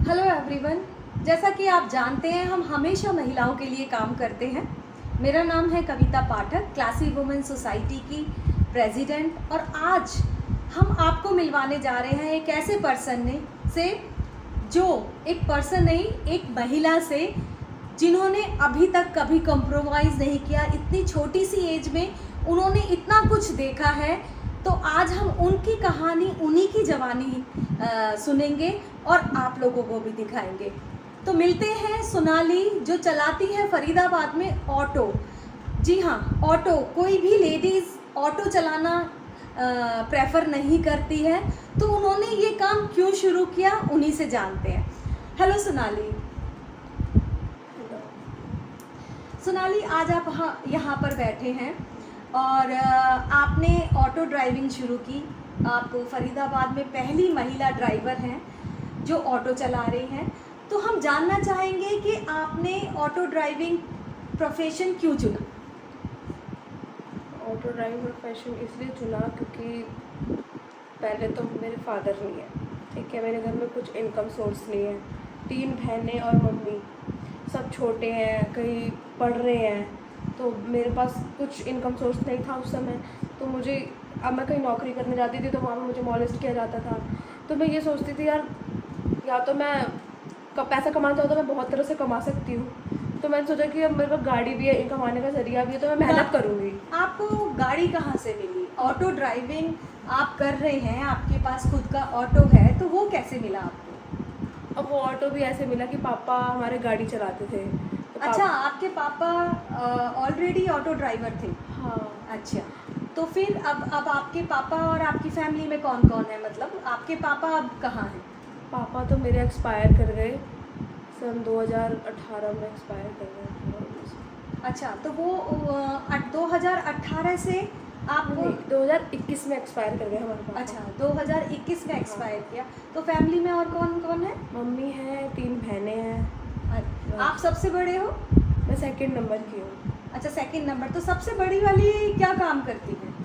Hello everyone. जैसा कि आप जानते हैं हम हमेशा महिलाओं के लिए काम करते हैं। मेरा नाम है कविता पाठक, क्लासी वुमेन सोसाइटी की प्रेसिडेंट। और आज हम आपको मिलवाने जा रहे हैं एक ऐसे पर्सन से, जो एक पर्सन नहीं, एक महिला से जिन्होंने अभी तक कभी कॉम्प्रोमाइज़ नहीं किया। इतनी छोटी सी एज में उन्होंने इतना कुछ देखा है। तो आज हम उनकी कहानी, उन्हीं की जवानी सुनेंगे और आप लोगों को भी दिखाएंगे। तो मिलते हैं सोनाली, जो चलाती है फरीदाबाद में ऑटो। जी हाँ, ऑटो। कोई भी लेडीज़ ऑटो चलाना प्रेफर नहीं करती है, तो उन्होंने ये काम क्यों शुरू किया, उन्हीं से जानते हैं। हेलो सोनाली। सोनाली, आज आप यहाँ पर बैठे हैं और आपने ऑटो ड्राइविंग शुरू की। आप फरीदाबाद में पहली महिला ड्राइवर हैं जो ऑटो चला रही हैं। तो हम जानना चाहेंगे कि आपने ऑटो ड्राइविंग प्रोफेशन क्यों चुना? ऑटो ड्राइविंग प्रोफेशन इसलिए चुना क्योंकि पहले तो मेरे फादर नहीं है, ठीक है। मेरे घर में कुछ इनकम सोर्स नहीं है। 3 बहनें और मम्मी, सब छोटे हैं, कहीं पढ़ रहे हैं, तो मेरे पास कुछ इनकम सोर्स नहीं था उस समय। तो मुझे, अब मैं कहीं नौकरी करने जाती थी तो वहाँ पर मुझे मॉलेस्ट किया जाता था। तो मैं ये सोचती थी यार, या तो मैं पैसा कमाना चाहूँ तो मैं बहुत तरह से कमा सकती हूँ। तो मैंने सोचा कि अब मेरे पास गाड़ी भी है, इनकम आने का जरिया भी है, तो मैं मेहनत करूँगी। आपको गाड़ी कहाँ से मिली? ऑटो ड्राइविंग आप कर रहे हैं, आपके पास खुद का ऑटो है, तो वो कैसे मिला आपको? अब वो ऑटो भी ऐसे मिला कि पापा हमारे गाड़ी चलाते थे। तो अच्छा, आपके पापा ऑलरेडी ऑटो ड्राइवर थे? हाँ। अच्छा, तो फिर अब आपके पापा और आपकी फैमिली में कौन कौन है? मतलब आपके पापा अब कहाँ हैं? पापा तो मेरे एक्सपायर कर गए सन 2018 में, एक्सपायर कर गए। अच्छा, तो वो 2018 से आपको 2021 में एक्सपायर कर गए हमारे पापा। अच्छा, 2021 में एक्सपायर किया। तो फैमिली में और कौन कौन है? मम्मी है, 3 बहनें हैं। आप सबसे बड़े हो? मैं सेकंड नंबर की हूँ। अच्छा, सेकंड नंबर। तो सबसे बड़ी वाली क्या काम करती है?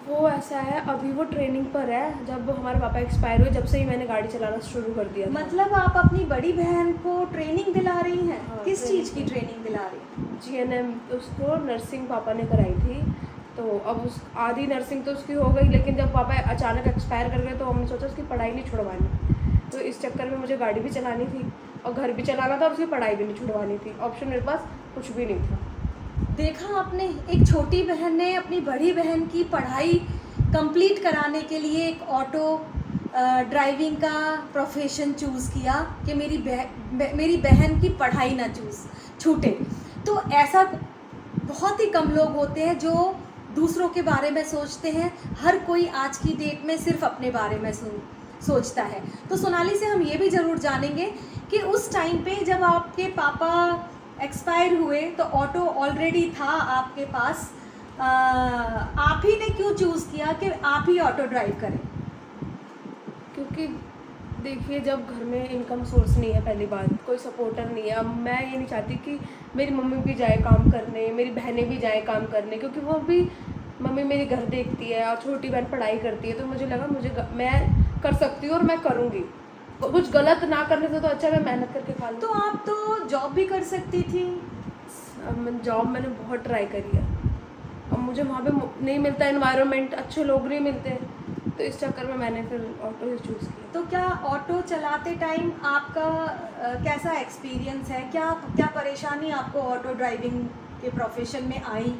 वो ऐसा है, अभी वो ट्रेनिंग पर है। जब हमारे पापा एक्सपायर हुए, जब से ही मैंने गाड़ी चलाना शुरू कर दिया था। मतलब आप अपनी बड़ी बहन को ट्रेनिंग दिला रही हैं? हाँ, किस चीज़ की ट्रेनिंग दिला रही हैं? GNM, उसको नर्सिंग पापा ने कराई थी। तो अब उस आधी नर्सिंग तो उसकी हो गई, लेकिन जब पापा अचानक एक्सपायर कर गए तो हमने सोचा उसकी पढ़ाई नहीं छुड़वानी। तो इस चक्कर में मुझे गाड़ी भी चलानी थी और घर भी चलाना था, और उसकी पढ़ाई भी नहीं छुड़वानी थी। ऑप्शन मेरे पास कुछ भी नहीं था। देखा आपने, एक छोटी बहन ने अपनी बड़ी बहन की पढ़ाई कंप्लीट कराने के लिए एक ऑटो ड्राइविंग का प्रोफेशन चूज़ किया कि मेरी बहन की पढ़ाई ना छूटे। तो ऐसा बहुत ही कम लोग होते हैं जो दूसरों के बारे में सोचते हैं। हर कोई आज की डेट में सिर्फ अपने बारे में सोचता है। तो सोनाली से हम ये भी ज़रूर जानेंगे कि उस टाइम पे जब आपके पापा एक्सपायर हुए तो ऑटो ऑलरेडी था आपके पास, आप ही ने क्यों चूज़ किया कि आप ही ऑटो ड्राइव करें? क्योंकि देखिए, जब घर में इनकम सोर्स नहीं है, पहली बात कोई सपोर्टर नहीं है। अब मैं ये नहीं चाहती कि मेरी मम्मी भी जाए काम करने, मेरी बहनें भी जाए काम करने, क्योंकि वो भी, मम्मी मेरी घर देखती है और छोटी बहन पढ़ाई करती है। तो मुझे लगा मैं कर सकती हूँ और मैं करूँगी। कुछ गलत ना करने से तो अच्छा मैं मेहनत करके खा लूँ। तो आप तो जॉब भी कर सकती थी। जॉब मैंने बहुत ट्राई करी है, अब मुझे वहाँ पे नहीं मिलता एनवायरनमेंट, अच्छे लोग नहीं मिलते, तो इस चक्कर में मैंने फिर ऑटो ही चूज़ किया। तो क्या ऑटो चलाते टाइम आपका कैसा एक्सपीरियंस है? क्या परेशानी आपको ऑटो ड्राइविंग के प्रोफेशन में आई?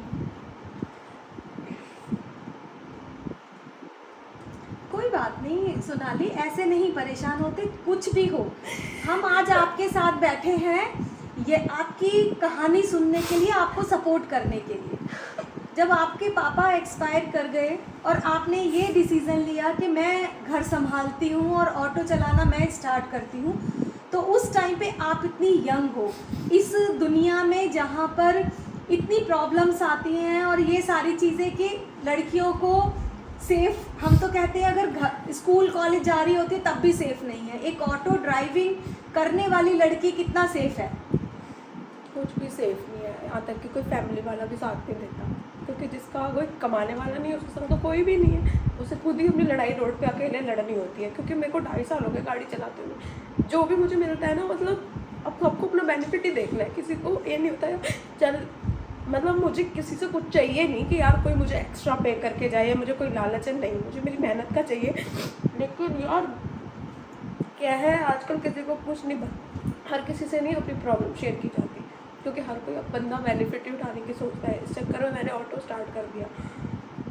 कोई बात नहीं सोनाली, ऐसे नहीं परेशान होते, कुछ भी हो। हम आज आपके साथ बैठे हैं ये आपकी कहानी सुनने के लिए, आपको सपोर्ट करने के लिए। जब आपके पापा एक्सपायर कर गए और आपने ये डिसीज़न लिया कि मैं घर संभालती हूँ और ऑटो चलाना मैं स्टार्ट करती हूँ, तो उस टाइम पे आप इतनी यंग हो, इस दुनिया में जहाँ पर इतनी प्रॉब्लम्स आती हैं और ये सारी चीज़ें कि लड़कियों को सेफ़, हम तो कहते हैं अगर स्कूल कॉलेज जा रही होती है तब भी सेफ़ नहीं है। एक ऑटो ड्राइविंग करने वाली लड़की कितना सेफ़ है? कुछ भी सेफ नहीं है, यहाँ तक कि कोई फैमिली वाला भी साथ नहीं देता। क्योंकि जिसका कोई कमाने वाला नहीं है उसके संग तो कोई भी नहीं है, उसे खुद ही अपनी लड़ाई रोड पे अकेले लड़नी होती है। क्योंकि मेरे को 2.5 साल हो गए गाड़ी चलाते हुए, जो भी मुझे मिलता है ना, मतलब अब सबको अपना बेनिफिट ही देखना है, किसी को ये नहीं होता है चल, मतलब मुझे किसी से कुछ चाहिए नहीं कि यार कोई मुझे एक्स्ट्रा पे करके जाए, या मुझे कोई लालच है, नहीं, मुझे मेरी मेहनत का चाहिए। लेकिन यार क्या है, आजकल किसी को कुछ नहीं, हर किसी से नहीं अपनी प्रॉब्लम शेयर की जाती, क्योंकि हर कोई अब बंदा बेनिफिट ही उठाने की सोचता है। इस चक्कर में मैंने ऑटो स्टार्ट कर दिया,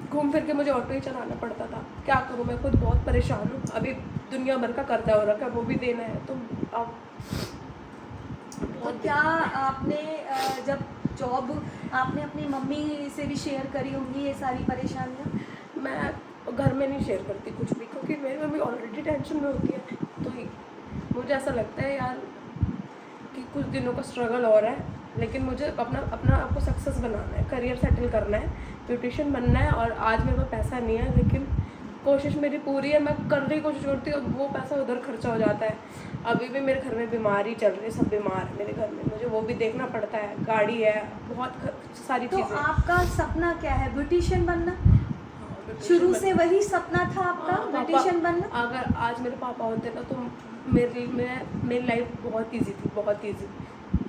घूम फिर के मुझे ऑटो ही चलाना पड़ता था। क्या करूँ, मैं खुद बहुत परेशान हूँ, अभी दुनिया भर का कर्जा हो रखा है, वो भी देना है, तो अब तो क्या आपने जब जॉब आपने अपनी मम्मी से भी शेयर करी होंगी ये सारी परेशानियाँ? मैं घर में नहीं शेयर करती कुछ भी, क्योंकि मेरी मम्मी ऑलरेडी टेंशन में होती है। तो मुझे ऐसा लगता है यार कि कुछ दिनों का स्ट्रगल और है, लेकिन मुझे अपना आपको सक्सेस बनाना है, करियर सेटल करना है, ब्यूटिशियन बनना है। और आज मेरे पास पैसा नहीं है, लेकिन कोशिश मेरी पूरी है, मैं कर रही कोशिश करती हूँ, वो पैसा उधर खर्चा हो जाता है। अभी भी मेरे घर में बीमारी चल रही है, सब बीमार है मेरे घर में, मुझे वो भी देखना पड़ता है, गाड़ी है, बहुत सारी तो चीज़ें। आपका सपना क्या है, ब्यूटिशियन बनना? हाँ, शुरू से वही सपना था आपका, हाँ, ब्यूटिशियन बनना? अगर आज मेरे पापा होते ना, तो मेरी लाइफ बहुत इजी थी, बहुत इजी,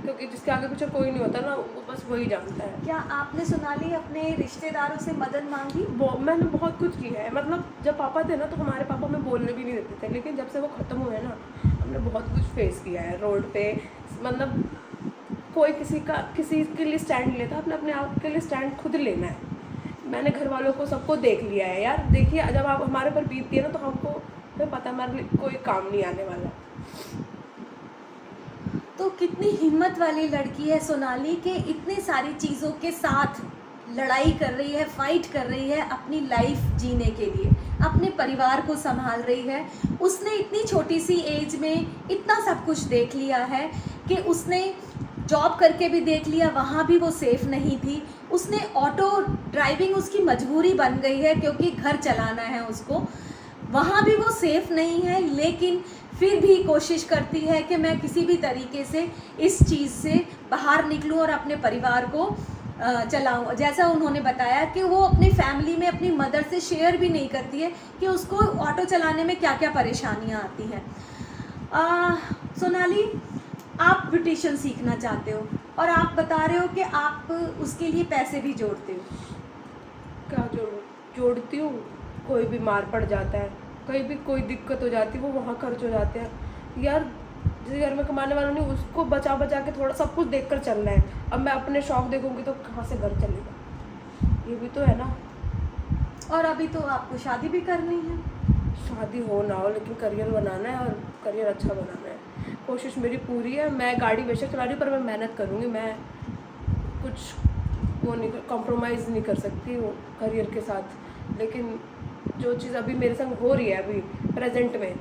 क्योंकि जिसके आगे पीछे कोई नहीं होता ना, वो बस वही जानता है। क्या आपने सोनाली अपने रिश्तेदारों से मदद मांगी? मैंने बहुत कुछ किया है, मतलब जब पापा थे ना, तो हमारे पापा हमें बोलने भी नहीं देते थे, लेकिन जब से वो ख़त्म हुए ना, हमने बहुत कुछ फेस किया है रोड पे। मतलब कोई किसी के लिए स्टैंड लेता, अपने अपने आप के लिए स्टैंड खुद लेना है। मैंने घर वालों को सबको देख लिया है यार। देखिए, जब आप हमारे पर बीतती है ना, तो हमको तो पता है हमारे लिए कोई काम नहीं आने वाला। तो कितनी हिम्मत वाली लड़की है सोनाली कि इतनी सारी चीज़ों के साथ लड़ाई कर रही है, फाइट कर रही है अपनी लाइफ जीने के लिए, अपने परिवार को संभाल रही है। उसने इतनी छोटी सी एज में इतना सब कुछ देख लिया है कि उसने जॉब करके भी देख लिया, वहाँ भी वो सेफ़ नहीं थी। उसने ऑटो ड्राइविंग उसकी मजबूरी बन गई है क्योंकि घर चलाना है उसको, वहाँ भी वो सेफ़ नहीं है, लेकिन फिर भी कोशिश करती है कि मैं किसी भी तरीके से इस चीज़ से बाहर निकलूं और अपने परिवार को चलाऊं। जैसा उन्होंने बताया कि वो अपनी फैमिली में अपनी मदर से शेयर भी नहीं करती है कि उसको ऑटो चलाने में क्या क्या परेशानियां आती हैं। सोनाली, आप ब्यूटिशियन सीखना चाहते हो और आप बता रहे हो कि आप उसके लिए पैसे भी जोड़ते हो। क्या जोड़ती हूँ, कोई बीमार पड़ जाता है, कहीं भी कोई दिक्कत हो जाती है, वो वहाँ खर्च हो जाते हैं यार। जिस घर में कमाने वाला नहीं, उसको बचा बचा के थोड़ा सब कुछ देखकर चलना है। अब मैं अपने शौक देखूंगी तो कहाँ से घर चलेगा, ये भी तो है ना। और अभी तो आपको शादी भी करनी है। शादी हो ना हो, लेकिन करियर बनाना है, और करियर अच्छा बनाना है। कोशिश मेरी पूरी है। मैं गाड़ी बेशक चला रही हूँ, पर मैं मेहनत करूँगी। मैं कुछ वो नहीं, कॉम्प्रोमाइज़ नहीं कर सकती वो करियर के साथ। लेकिन जो चीज़ अभी मेरे संग हो रही है अभी प्रेजेंट में,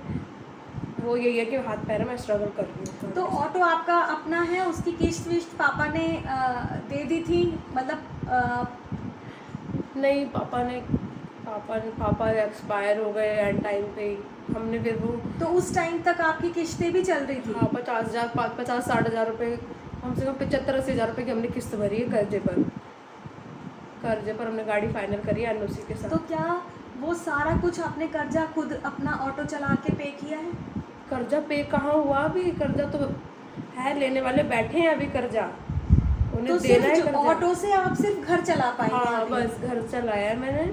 वो यही है कि हाथ पैर में स्ट्रगल कर रही हूँ। तो ऑटो आपका अपना है, उसकी किस्त विस्त पापा ने दे दी थी, मतलब नहीं, पापा एक्सपायर हो गए एंड टाइम पे ही। हमने फिर वो, तो उस टाइम तक आपकी किस्तें भी चल रही थी? हाँ, 50-60 हज़ार रुपये, कम से कम 75-80 हज़ार रुपये की हमने किस्त भरी है कर्जे पर हमने गाड़ी फाइनल करी है NOC के साथ। तो क्या वो सारा कुछ आपने कर्जा खुद अपना ऑटो चला के पे किया है? कर्जा पे कहाँ हुआ अभी, कर्जा तो है, लेने वाले बैठे हैं अभी कर्जा, उन्हें तो देना है सिर्फ कर्जा। ऑटो से आप सिर्फ घर चला पाएंगे? हाँ, अभी? बस घर चलाया है मैंने।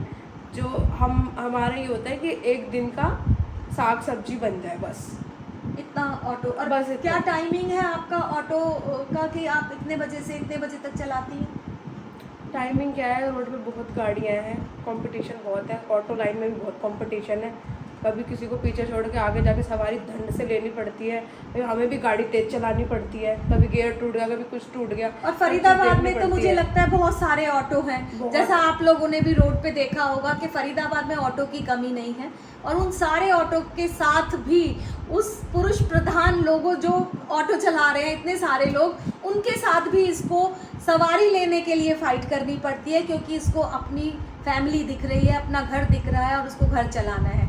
जो हमारा ये होता है कि एक दिन का साग सब्जी बन जाए, बस इतना ऑटो। और बस क्या इतना। टाइमिंग है आपका ऑटो का कि आप इतने बजे से इतने बजे तक चलाती हैं? टाइमिंग क्या है, रोड पे बहुत गाड़ियाँ हैं, कंपटीशन बहुत है, ऑटो लाइन में भी बहुत कंपटीशन है। कभी किसी को पीछे छोड़ के आगे जाके सवारी धंड से लेनी पड़ती है, फिर हमें भी गाड़ी तेज चलानी पड़ती है। कभी गियर टूट गया, कभी कुछ टूट गया। और फरीदाबाद में तो मुझे लगता है बहुत सारे ऑटो हैं, जैसा आप लोगों ने भी रोड पे देखा होगा कि फरीदाबाद में ऑटो की कमी नहीं है। और उन सारे ऑटो के साथ भी उस पुरुष प्रधान लोगों जो ऑटो चला रहे हैं, इतने सारे लोग, उनके साथ भी इसको सवारी लेने के लिए फाइट करनी पड़ती है, क्योंकि इसको अपनी फैमिली दिख रही है, अपना घर दिख रहा है और उसको घर चलाना है।